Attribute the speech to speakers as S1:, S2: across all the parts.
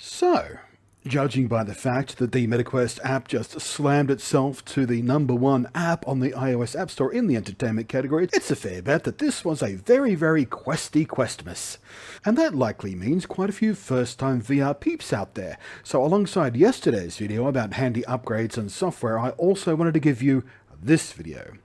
S1: So, judging by the fact that the MetaQuest app just slammed itself to the #1 app on the iOS App Store in the entertainment category, it's a fair bet that this was a very, very questy Questmas. And that likely means quite a few first-time VR peeps out there. So alongside yesterday's video about handy upgrades and software, I also wanted to give you this video.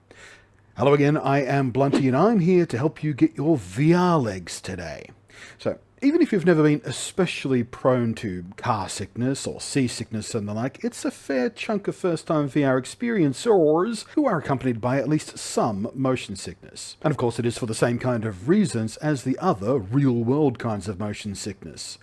S1: Hello again, I am Blunty and I'm here to help you get your VR legs today. So, even if you've never been especially prone to car sickness or seasickness and the like, it's a fair chunk of first-time VR experiencers who are accompanied by at least some motion sickness. And of course it is for the same kind of reasons as the other real-world kinds of motion sickness.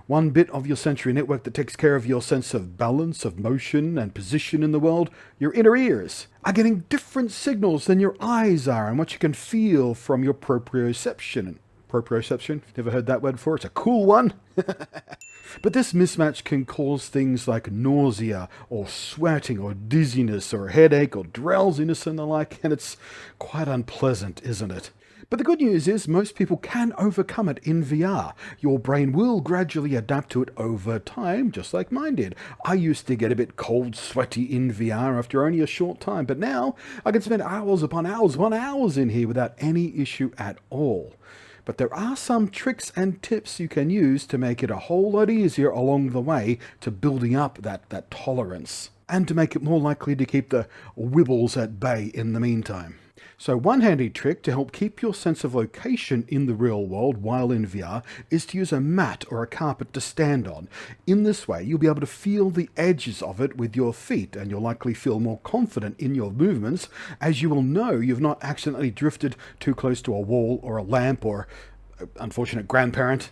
S1: One bit of your sensory network that takes care of your sense of balance, of motion and position in the world, your inner ears, are getting different signals than your eyes are and what you can feel from your proprioception. Proprioception? Never heard that word before? It's a cool one. But this mismatch can cause things like nausea or sweating or dizziness or headache or drowsiness and the like, and it's quite unpleasant, isn't it? But the good news is most people can overcome it in VR. Your brain will gradually adapt to it over time, just like mine did. I used to get a bit cold sweaty in VR after only a short time, but now I can spend hours upon hours in here without any issue at all. But there are some tricks and tips you can use to make it a whole lot easier along the way to building up that tolerance, and to make it more likely to keep the wibbles at bay in the meantime. So one handy trick to help keep your sense of location in the real world while in VR is to use a mat or a carpet to stand on. In this way, you'll be able to feel the edges of it with your feet, and you'll likely feel more confident in your movements, as you will know you've not accidentally drifted too close to a wall or a lamp or an unfortunate grandparent.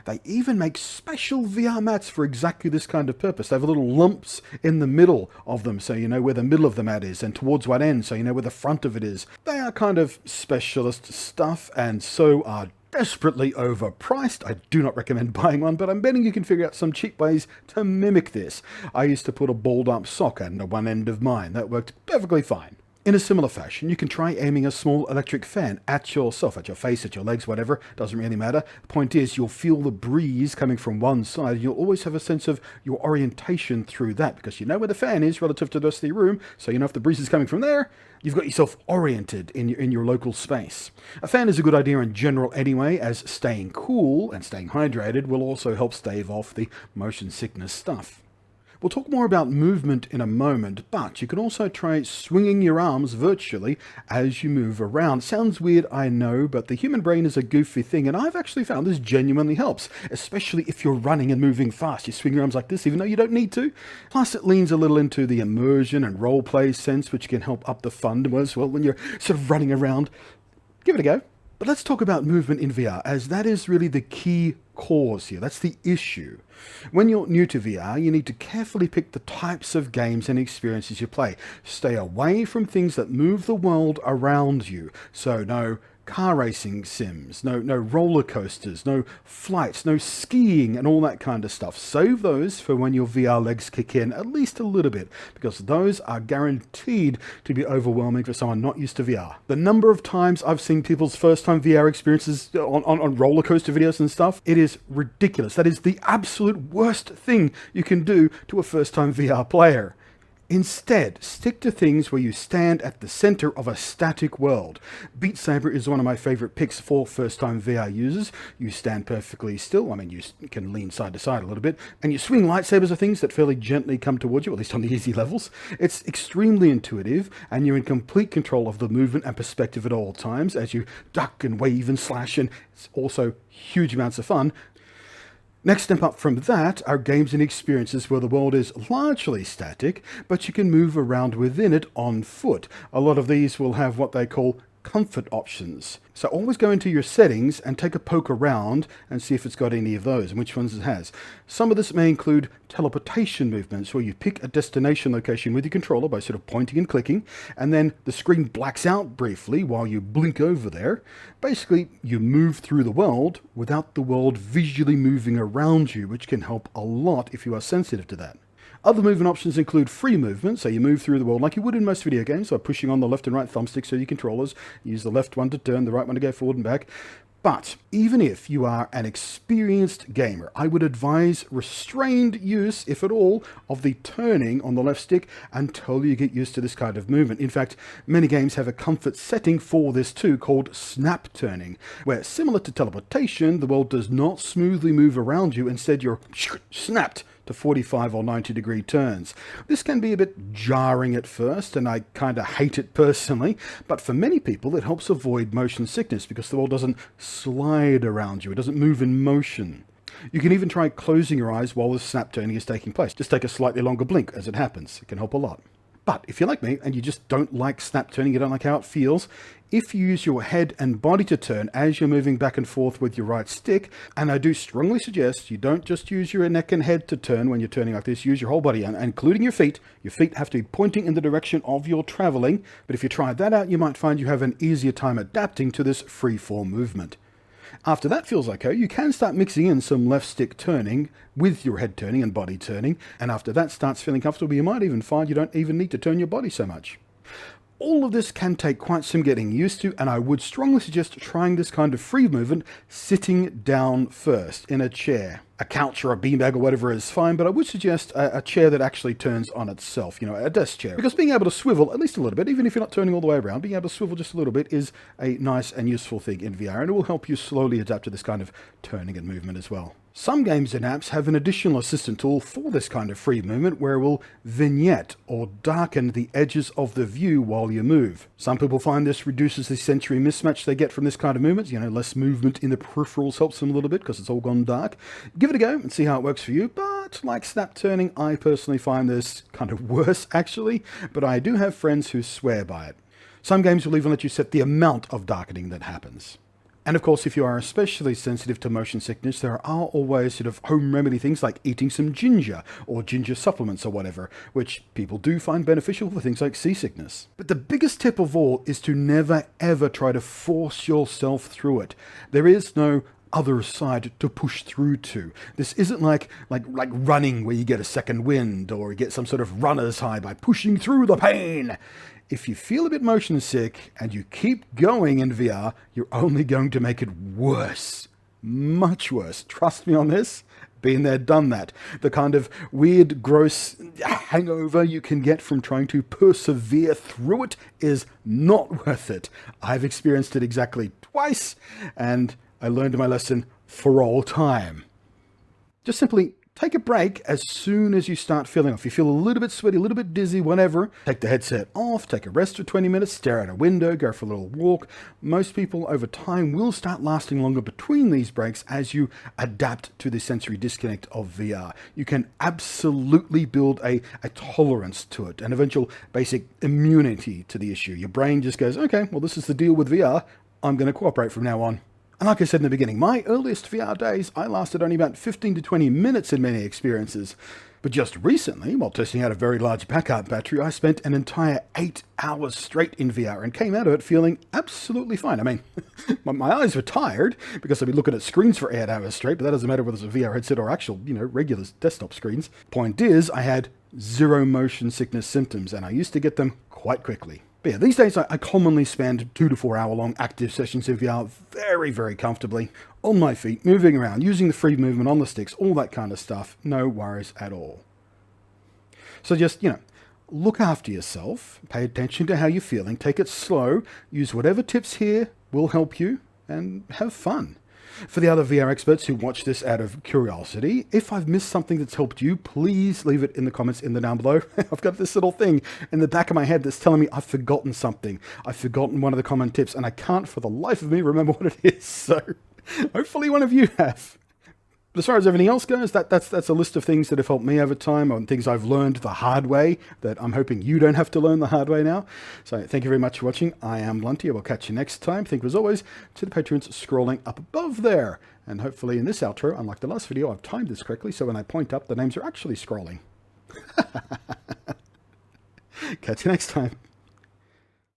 S1: They even make special VR mats for exactly this kind of purpose. They have little lumps in the middle of them so you know where the middle of the mat is, and towards what end so you know where the front of it is. They are kind of specialist stuff and so are desperately overpriced. I do not recommend buying one, but I'm betting you can figure out some cheap ways to mimic this. I used to put a balled up sock under one end of mine. That worked perfectly fine. In a similar fashion, you can try aiming a small electric fan at yourself, at your face, at your legs, whatever, doesn't really matter. The point is, you'll feel the breeze coming from one side, and you'll always have a sense of your orientation through that, because you know where the fan is relative to the rest of the room, so you know if the breeze is coming from there, you've got yourself oriented in your local space. A fan is a good idea in general anyway, as staying cool and staying hydrated will also help stave off the motion sickness stuff. We'll talk more about movement in a moment, but you can also try swinging your arms virtually as you move around. Sounds weird, I know, but the human brain is a goofy thing, and I've actually found this genuinely helps, especially if you're running and moving fast. You swing your arms like this, even though you don't need to. Plus, it leans a little into the immersion and role-play sense, which can help up the fun as well when you're sort of running around. Give it a go. But let's talk about movement in VR, as that is really the key cause here. That's the issue. When you're new to VR, you need to carefully pick the types of games and experiences you play. Stay away from things that move the world around you. So no car racing sims, no roller coasters, no flights, no skiing and all that kind of stuff. Save those for when your VR legs kick in at least a little bit, because those are guaranteed to be overwhelming for someone not used to VR. The number of times I've seen people's first time VR experiences on roller coaster videos and stuff, it is ridiculous. That is the absolute worst thing you can do to a first time VR player. Instead, stick to things where you stand at the center of a static world. Beat Saber is one of my favorite picks for first-time VR users. You stand perfectly still, I mean you can lean side to side a little bit, and you swing lightsabers or things that fairly gently come towards you, at least on the easy levels. It's extremely intuitive, and you're in complete control of the movement and perspective at all times as you duck and wave and slash, and it's also huge amounts of fun. Next step up from that are games and experiences where the world is largely static, but you can move around within it on foot. A lot of these will have what they call comfort options. So always go into your settings and take a poke around and see if it's got any of those and which ones it has. Some of this may include teleportation movements, where you pick a destination location with your controller by sort of pointing and clicking, and then the screen blacks out briefly while you blink over there. Basically, you move through the world without the world visually moving around you, which can help a lot if you are sensitive to that. Other movement options include free movement, so you move through the world like you would in most video games by pushing on the left and right thumbsticks or your controllers. Use the left one to turn, the right one to go forward and back. But even if you are an experienced gamer, I would advise restrained use, if at all, of the turning on the left stick until you get used to this kind of movement. In fact, many games have a comfort setting for this too, called snap turning, where similar to teleportation, the world does not smoothly move around you. Instead, you're snapped to 45 or 90 degree turns. This can be a bit jarring at first, and I kind of hate it personally, but for many people it helps avoid motion sickness because the world doesn't slide around you, it doesn't move in motion. You can even try closing your eyes while the snap turning is taking place. Just take a slightly longer blink as it happens. It can help a lot. But if you're like me and you just don't like snap turning, you don't like how it feels, if you use your head and body to turn as you're moving back and forth with your right stick, and I do strongly suggest you don't just use your neck and head to turn when you're turning like this, use your whole body, and including your feet. Your feet have to be pointing in the direction of your traveling, but if you try that out, you might find you have an easier time adapting to this free-form movement. After that feels okay, you can start mixing in some left stick turning with your head turning and body turning, and after that starts feeling comfortable, you might even find you don't even need to turn your body so much. All of this can take quite some getting used to, and I would strongly suggest trying this kind of free movement sitting down first in a chair. A couch or a beanbag or whatever is fine, but I would suggest a chair that actually turns on itself, a desk chair. Because being able to swivel at least a little bit, even if you're not turning all the way around, being able to swivel just a little bit is a nice and useful thing in VR, and it will help you slowly adapt to this kind of turning and movement as well. Some games and apps have an additional assistant tool for this kind of free movement where it will vignette or darken the edges of the view while you move. Some people find this reduces the sensory mismatch they get from this kind of movement. Less movement in the peripherals helps them a little bit because it's all gone dark. Give it a go and see how it works for you, but like snap turning, I personally find this kind of worse actually, but I do have friends who swear by it. Some games will even let you set the amount of darkening that happens. And of course, if you are especially sensitive to motion sickness, there are always sort of home remedy things like eating some ginger or ginger supplements or whatever, which people do find beneficial for things like seasickness. But the biggest tip of all is to never ever try to force yourself through it. There is no other side to push through to. This isn't like running where you get a second wind or you get some sort of runner's high by pushing through the pain. If you feel a bit motion sick and you keep going in VR, you're only going to make it worse. Much worse. Trust me on this. Been there, done that. The kind of weird, gross hangover you can get from trying to persevere through it is not worth it. I've experienced it exactly twice, and I learned my lesson for all time. Just simply take a break as soon as you start feeling off. You feel a little bit sweaty, a little bit dizzy, whatever. Take the headset off, take a rest for 20 minutes, stare out a window, go for a little walk. Most people over time will start lasting longer between these breaks as you adapt to the sensory disconnect of VR. You can absolutely build a tolerance to it, an eventual basic immunity to the issue. Your brain just goes, okay, well, this is the deal with VR. I'm going to cooperate from now on. And like I said in the beginning, my earliest VR days, I lasted only about 15 to 20 minutes in many experiences. But just recently, while testing out a very large backup battery, I spent an entire 8 hours straight in VR and came out of it feeling absolutely fine. I mean, my eyes were tired because I'd be looking at screens for 8 hours straight, but that doesn't matter whether it's a VR headset or actual, regular desktop screens. Point is, I had zero motion sickness symptoms, and I used to get them quite quickly. But yeah, these days I commonly spend 2 to 4 hour long active sessions in VR very, very comfortably, on my feet, moving around, using the free movement on the sticks, all that kind of stuff. No worries at all. So just, look after yourself, pay attention to how you're feeling, take it slow, use whatever tips here will help you, and have fun. For the other VR experts who watch this out of curiosity, if I've missed something that's helped you, please leave it in the comments down below. I've got this little thing in the back of my head that's telling me I've forgotten something. I've forgotten one of the common tips, and I can't for the life of me remember what it is. So hopefully one of you have. But as far as everything else goes, that's a list of things that have helped me over time, on things I've learned the hard way that I'm hoping you don't have to learn the hard way now. So thank you very much for watching. I am Blunty. I will catch you next time. Thank you as always to the patrons scrolling up above there. And hopefully in this outro, unlike the last video, I've timed this correctly, so when I point up, the names are actually scrolling. Catch you next time.